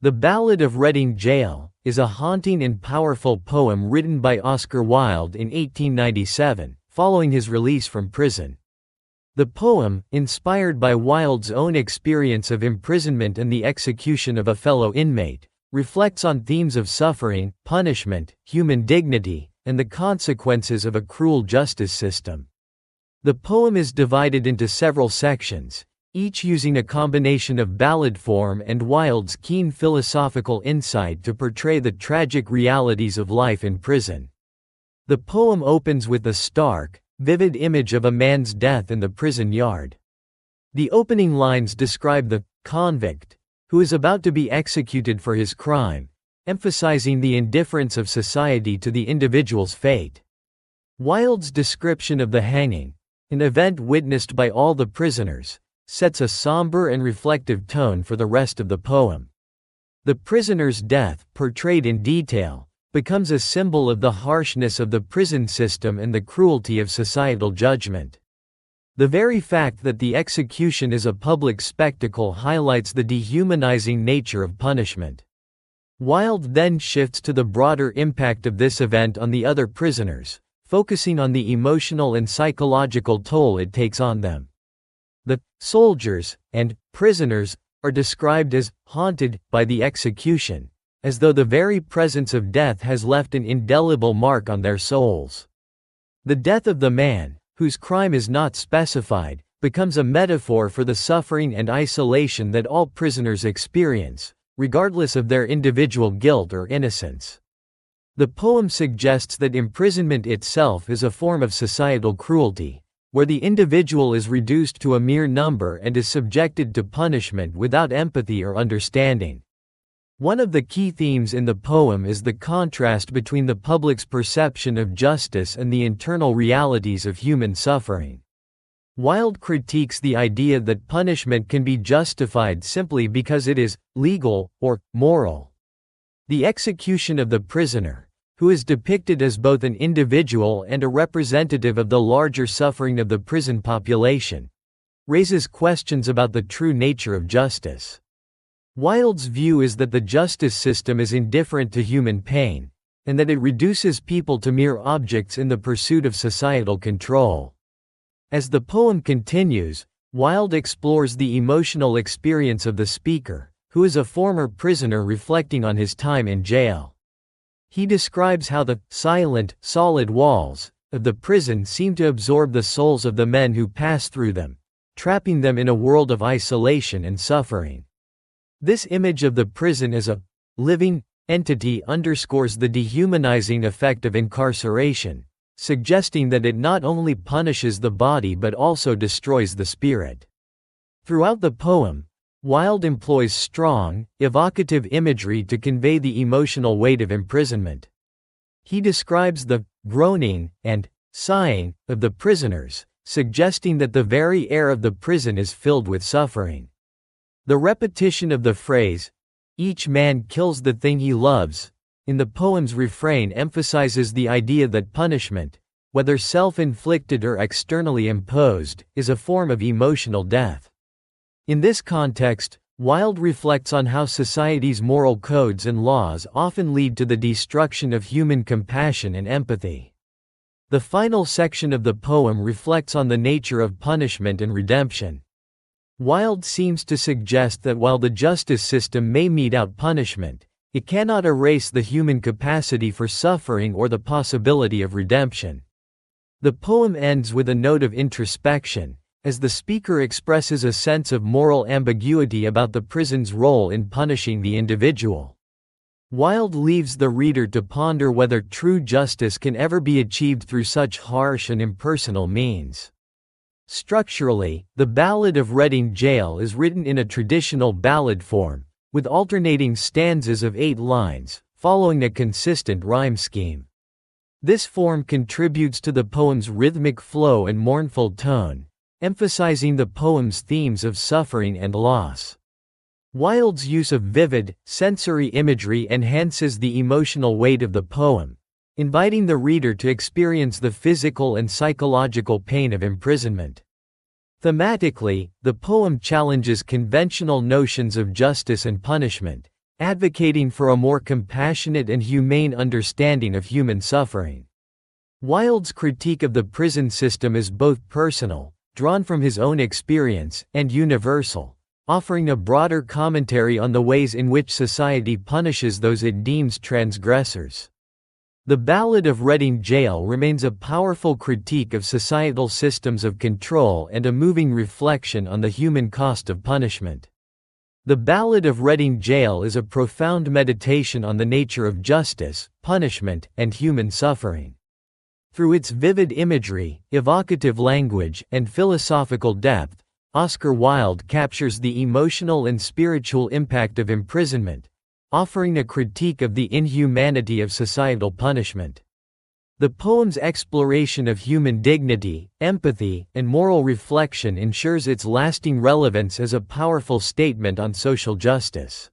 The Ballad of Reading Gaol is a haunting and powerful poem written by Oscar Wilde in 1897, following his release from prison. The poem, inspired by Wilde's own experience of imprisonment and the execution of a fellow inmate, reflects on themes of suffering, punishment, human dignity, and the consequences of a cruel justice system. The poem is divided into several sections, each using a combination of ballad form and Wilde's keen philosophical insight to portray the tragic realities of life in prison. The poem opens with a stark, vivid image of a man's death in the prison yard. The opening lines describe the convict, who is about to be executed for his crime, emphasizing the indifference of society to the individual's fate. Wilde's description of the hanging, an event witnessed by all the prisoners, sets a somber and reflective tone for the rest of the poem. The prisoner's death, portrayed in detail, becomes a symbol of the harshness of the prison system and the cruelty of societal judgment. The very fact that the execution is a public spectacle highlights the dehumanizing nature of punishment. Wilde then shifts to the broader impact of this event on the other prisoners, focusing on the emotional and psychological toll it takes on them. The soldiers and prisoners are described as haunted by the execution, as though the very presence of death has left an indelible mark on their souls. The death of the man, whose crime is not specified, becomes a metaphor for the suffering and isolation that all prisoners experience, regardless of their individual guilt or innocence. The poem suggests that imprisonment itself is a form of societal cruelty, where the individual is reduced to a mere number and is subjected to punishment without empathy or understanding. One of the key themes in the poem is the contrast between the public's perception of justice and the internal realities of human suffering. Wilde critiques the idea that punishment can be justified simply because it is legal or moral. The execution of the prisoner, who is depicted as both an individual and a representative of the larger suffering of the prison population, raises questions about the true nature of justice. Wilde's view is that the justice system is indifferent to human pain, and that it reduces people to mere objects in the pursuit of societal control. As the poem continues, Wilde explores the emotional experience of the speaker, who is a former prisoner reflecting on his time in jail. He describes how the silent, solid walls of the prison seem to absorb the souls of the men who pass through them, trapping them in a world of isolation and suffering. This image of the prison as a living entity underscores the dehumanizing effect of incarceration, suggesting that it not only punishes the body but also destroys the spirit. Throughout the poem, Wilde employs strong, evocative imagery to convey the emotional weight of imprisonment. He describes the groaning and sighing of the prisoners, suggesting that the very air of the prison is filled with suffering. The repetition of the phrase, "Each man kills the thing he loves," in the poem's refrain emphasizes the idea that punishment, whether self-inflicted or externally imposed, is a form of emotional death. In this context, Wilde reflects on how society's moral codes and laws often lead to the destruction of human compassion and empathy. The final section of the poem reflects on the nature of punishment and redemption. Wilde seems to suggest that while the justice system may mete out punishment, it cannot erase the human capacity for suffering or the possibility of redemption. The poem ends with a note of introspection, as the speaker expresses a sense of moral ambiguity about the prison's role in punishing the individual. Wilde leaves the reader to ponder whether true justice can ever be achieved through such harsh and impersonal means. Structurally, the Ballad of Reading Gaol is written in a traditional ballad form, with alternating stanzas of 8 lines, following a consistent rhyme scheme. This form contributes to the poem's rhythmic flow and mournful tone, emphasizing the poem's themes of suffering and loss. Wilde's use of vivid, sensory imagery enhances the emotional weight of the poem, inviting the reader to experience the physical and psychological pain of imprisonment. Thematically, the poem challenges conventional notions of justice and punishment, advocating for a more compassionate and humane understanding of human suffering. Wilde's critique of the prison system is both personal, drawn from his own experience, and universal, offering a broader commentary on the ways in which society punishes those it deems transgressors. The Ballad of Reading Gaol remains a powerful critique of societal systems of control and a moving reflection on the human cost of punishment. The Ballad of Reading Gaol is a profound meditation on the nature of justice, punishment, and human suffering. Through its vivid imagery, evocative language, and philosophical depth, Oscar Wilde captures the emotional and spiritual impact of imprisonment, offering a critique of the inhumanity of societal punishment. The poem's exploration of human dignity, empathy, and moral reflection ensures its lasting relevance as a powerful statement on social justice.